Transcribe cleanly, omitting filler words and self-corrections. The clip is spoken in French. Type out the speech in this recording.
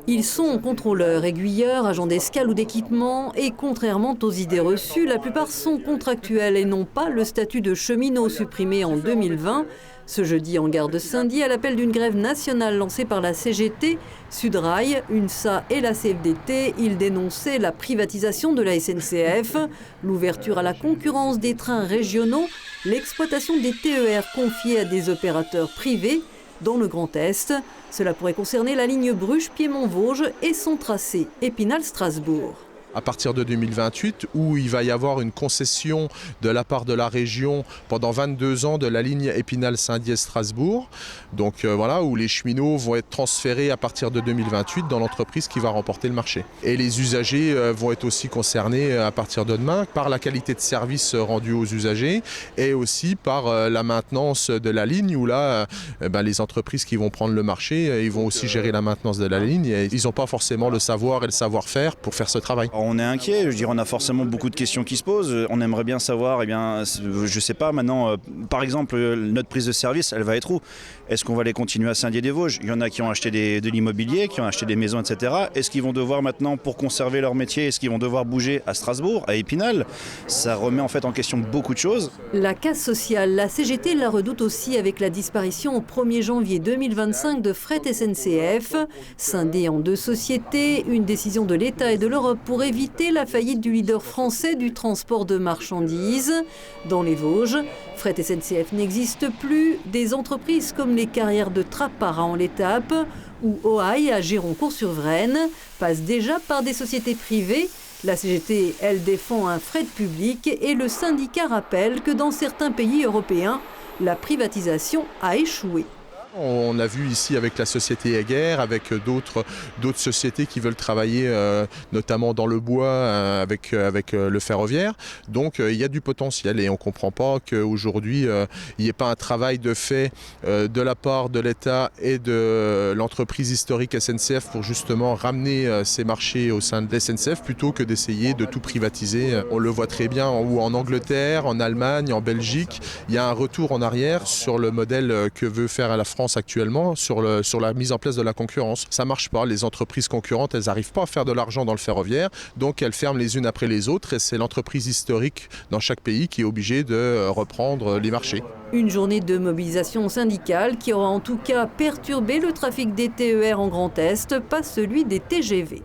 Ils sont contrôleurs, aiguilleurs, agents d'escale ou d'équipement et contrairement aux idées reçues, la plupart sont contractuels et n'ont pas le statut de cheminot supprimé en 2020. Ce jeudi en gare de Saint-Dié, à l'appel d'une grève nationale lancée par la CGT, Sudrail, UNSA et la CFDT, ils dénonçaient la privatisation de la SNCF, l'ouverture à la concurrence des trains régionaux, l'exploitation des TER confiés à des opérateurs privés dans le Grand Est. Cela pourrait concerner la ligne Bruges-Piémont-Vosges et son tracé Épinal-Strasbourg. À partir de 2028, où il va y avoir une concession de la part de la région pendant 22 ans de la ligne Épinal-Saint-Dié-Strasbourg. Donc voilà, où les cheminots vont être transférés à partir de 2028 dans l'entreprise qui va remporter le marché. Et les usagers vont être aussi concernés à partir de demain par la qualité de service rendue aux usagers et aussi par la maintenance de la ligne où là, les entreprises qui vont prendre le marché, ils vont aussi gérer la maintenance de la ligne et ils n'ont pas forcément le savoir et le savoir-faire pour faire ce travail. On est inquiet, je dirais, on a forcément beaucoup de questions qui se posent. On aimerait bien savoir, je sais pas maintenant, par exemple, notre prise de service, elle va être où? Est-ce qu'on va les continuer à Saint-Dié-des-Vosges? Il y en a qui ont acheté de l'immobilier, qui ont acheté des maisons, etc. Est-ce qu'ils vont devoir maintenant, pour conserver leur métier, est-ce qu'ils vont devoir bouger à Strasbourg, à Épinal? Ça remet en fait en question beaucoup de choses. La casse sociale, la CGT la redoute aussi avec la disparition au 1er janvier 2025 de Fret SNCF. Scindée en deux sociétés, une décision de l'État et de l'Europe pour éviter la faillite du leader français du transport de marchandises. Dans les Vosges, Fret SNCF n'existe plus. Des entreprises comme les carrières de Trapara en l'étape ou OAI à Gironcourt-sur-Vraine passent déjà par des sociétés privées. La CGT, elle, défend un fret public et le syndicat rappelle que dans certains pays européens, la privatisation a échoué. On a vu ici avec la société Egger, avec d'autres sociétés qui veulent travailler notamment dans le bois avec le ferroviaire. Donc il y a du potentiel et on ne comprend pas qu'aujourd'hui il n'y ait pas un travail de fait de la part de l'État et de l'entreprise historique SNCF pour justement ramener ces marchés au sein de l'SNCF plutôt que d'essayer de tout privatiser. On le voit très bien en Angleterre, en Allemagne, en Belgique. Il y a un retour en arrière sur le modèle que veut faire la France actuellement sur la mise en place de la concurrence. Ça marche pas, les entreprises concurrentes, elles n'arrivent pas à faire de l'argent dans le ferroviaire, donc elles ferment les unes après les autres et c'est l'entreprise historique dans chaque pays qui est obligée de reprendre les marchés. Une journée de mobilisation syndicale qui aura en tout cas perturbé le trafic des TER en Grand Est, pas celui des TGV.